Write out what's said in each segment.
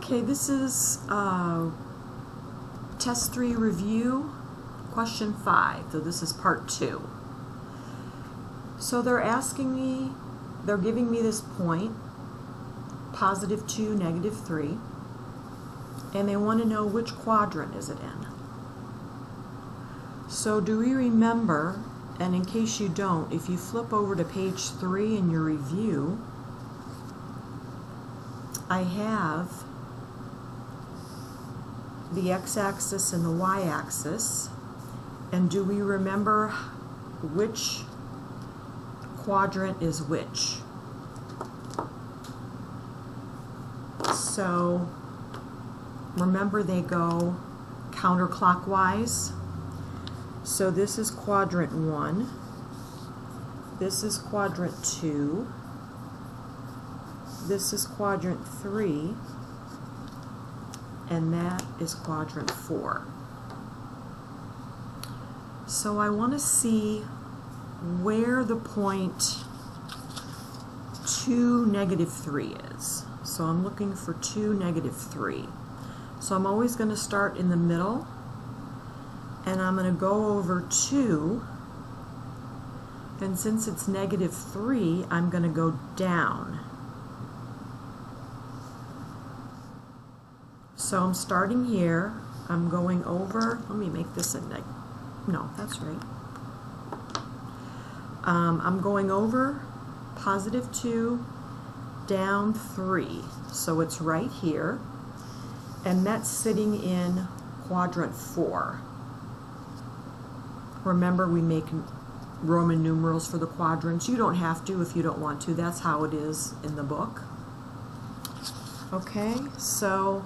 Okay, this is Test 3 review, question 5. So this is part 2. So they're asking me, they're giving me this point, positive 2, negative 3, and they want to know which quadrant is it in. So do we remember, and in case you don't, if you flip over to page 3 in your review, I have the x-axis and the y-axis, and do we remember which quadrant is which? So remember, they go counterclockwise. So this is quadrant 1, this is quadrant 2, this is quadrant 3, and that is quadrant 4. So I want to see where the point 2, negative 3 is. So I'm looking for 2, negative 3. So I'm always going to start in the middle, and I'm going to go over 2, and since it's negative 3, I'm going to go down. So I'm starting here, I'm going over, let me make this a no, that's right. I'm going over positive 2, down 3. So it's right here, and that's sitting in quadrant 4. Remember, we make Roman numerals for the quadrants. You don't have to if you don't want to. That's how it is in the book. Okay, so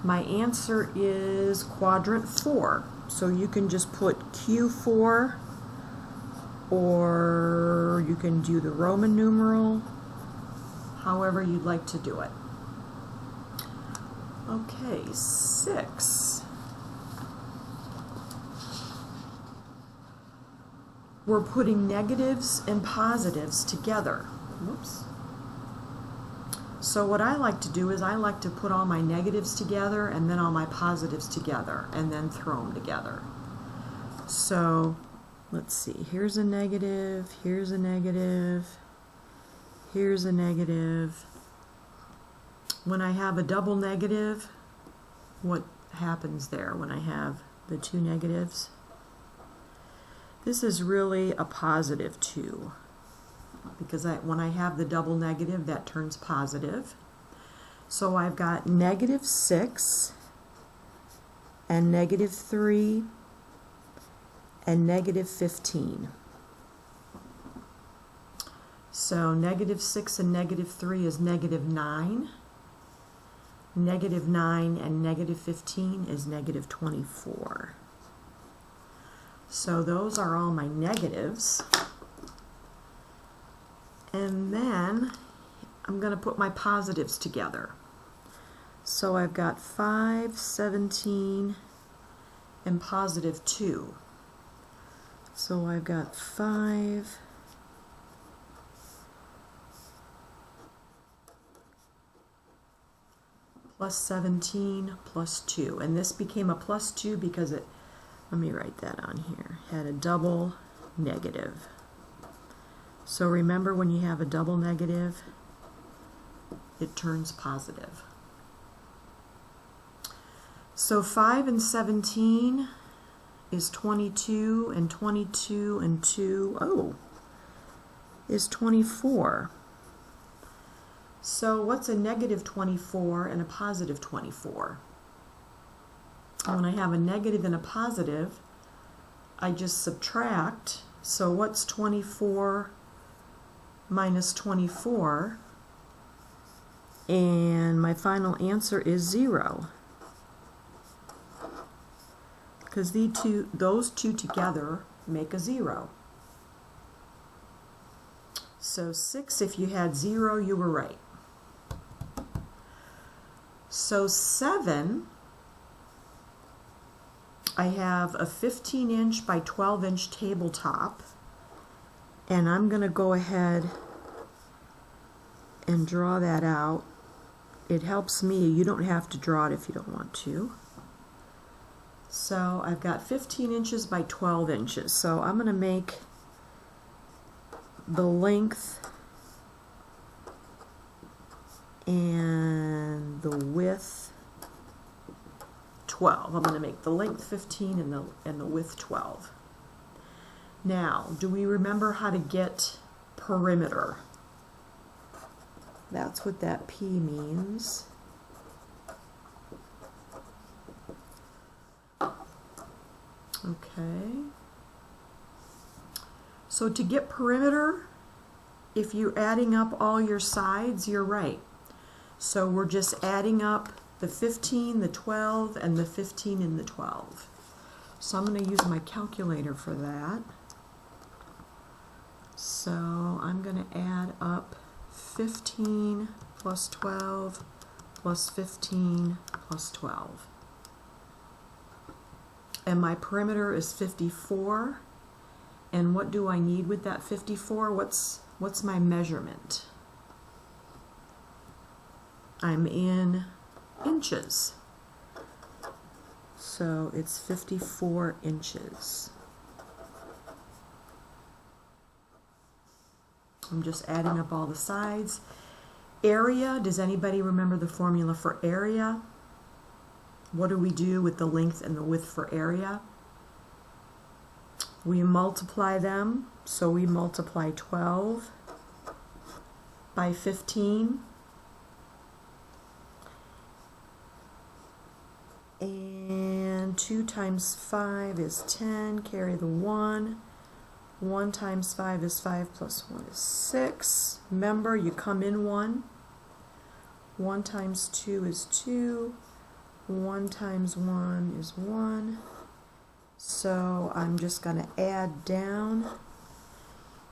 my answer is quadrant 4. So you can just put Q4, or you can do the Roman numeral, however you'd like to do it. Okay, 6. We're putting negatives and positives together. Whoops. So what I like to do is I like to put all my negatives together and then all my positives together and then throw them together. So let's see, here's a negative, here's a negative, here's a negative. When I have a double negative, what happens there when I have the 2 negatives? This is really a positive 2. Because when I have the double negative, that turns positive. So I've got negative 6 and negative 3 and negative 15. So negative 6 and negative 3 is negative 9. Negative 9 and negative 15 is negative 24. So those are all my negatives. And then I'm going to put my positives together. So I've got 5, 17, and positive 2. So I've got 5, plus 17 plus 2. And this became a plus 2 because it, let me write that on here, had a double negative. So remember, when you have a double negative, it turns positive. So 5 and 17 is 22, and 22 and 2, is 24. So what's a negative 24 and a positive 24? When I have a negative and a positive, I just subtract. So what's 24 minus 24, and my final answer is 0, because those two together make a 0. So 6, if you had 0, you were right. So 7, I have a 15-inch by 12-inch tabletop, and I'm going to go ahead and draw that out it helps me. You don't have to draw it if you don't want to. So I've got 15 inches by 12 inches. So I'm going to make the length and the width 12. I'm going to make the length 15 and the width 12. Now, do we remember how to get perimeter? That's what that P means. Okay. So to get perimeter, if you're adding up all your sides, you're right. So we're just adding up the 15, the 12, and the 15 and the 12. So I'm going to use my calculator for that. So I'm going to add up 15 plus 12 plus 15 plus 12. And my perimeter is 54. And what do I need with that 54? What's my measurement? I'm in inches. So it's 54 inches. I'm just adding up all the sides. Area, does anybody remember the formula for area? What do we do with the length and the width for area? We multiply them, so we multiply 12 by 15. And 2 times 5 is 10, carry the 1. 1 times 5 is 5 plus 1 is 6. Remember, you come in 1. 1 times 2 is 2. 1 times 1 is 1. So I'm just going to add down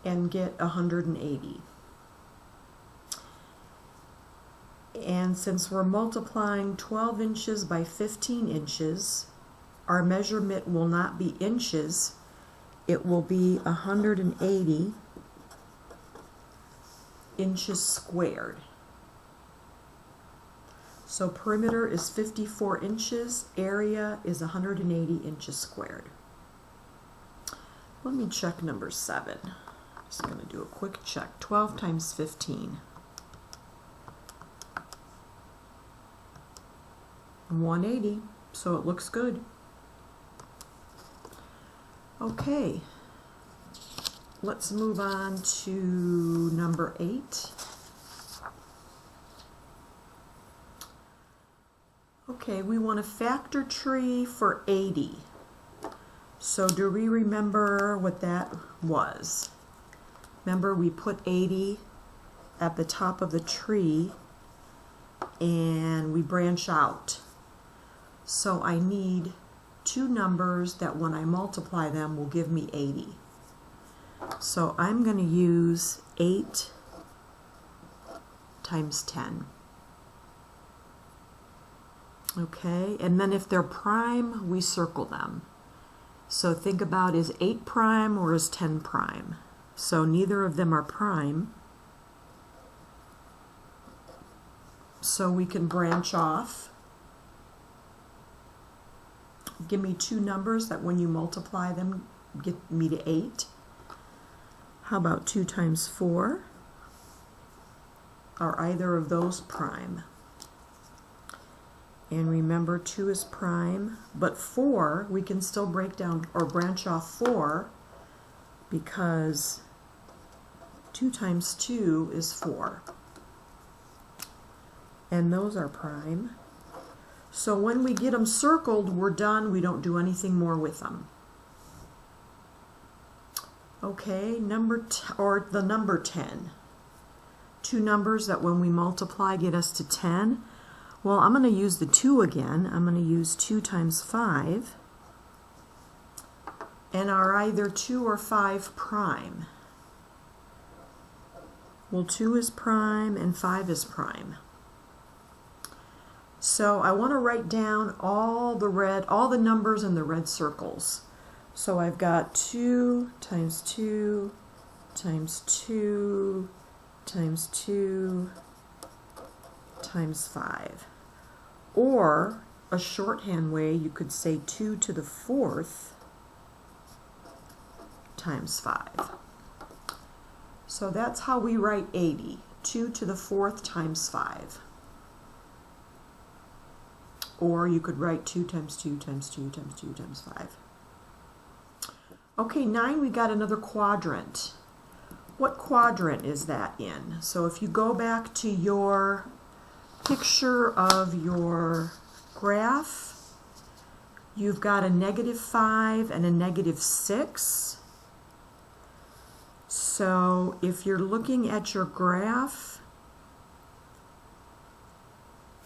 and get 180. And since we're multiplying 12 inches by 15 inches, our measurement will not be inches. It will be 180 inches squared. So perimeter is 54 inches, area is 180 inches squared. Let me check number 7. Just going to do a quick check. 12 times 15. 180, so it looks good. Okay, let's move on to number 8. Okay, we want a factor tree for 80. So do we remember what that was? Remember, we put 80 at the top of the tree and we branch out. So I need 2 numbers that when I multiply them will give me 80. So I'm going to use 8 times 10. Okay, and then if they're prime, we circle them. So think about, is 8 prime or is 10 prime? So neither of them are prime. So we can branch off. Give me 2 numbers that when you multiply them get me to 8. How about 2 times 4? Are either of those prime? And remember, 2 is prime, but 4 we can still break down or branch off 4 because 2 times 2 is 4. And those are prime. So when we get them circled, we're done. We don't do anything more with them. Okay, the number 10. 2 numbers that when we multiply get us to 10. Well, I'm going to use the 2 again. I'm going to use 2 times 5. And are either 2 or 5 prime? Well, 2 is prime and 5 is prime. So I want to write down all the numbers in the red circles. So I've got 2 times 2 times 2 times 2 times 5. Or, a shorthand way, you could say 2 to the 4th times 5. So that's how we write 80. 2 to the 4th times 5. Or you could write 2 times 2 times 2 times 2 times 5. Okay, 9, we got another quadrant. What quadrant is that in? So if you go back to your picture of your graph, you've got a -5 and a -6. So if you're looking at your graph,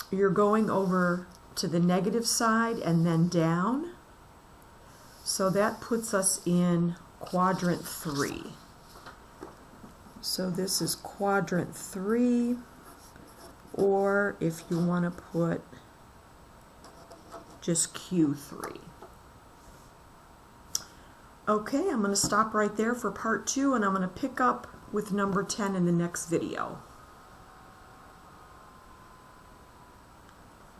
you're going over to the negative side and then down. So that puts us in quadrant 3. So this is quadrant 3, or if you want to put just Q3. Okay, I'm going to stop right there for part 2, and I'm going to pick up with number 10 in the next video.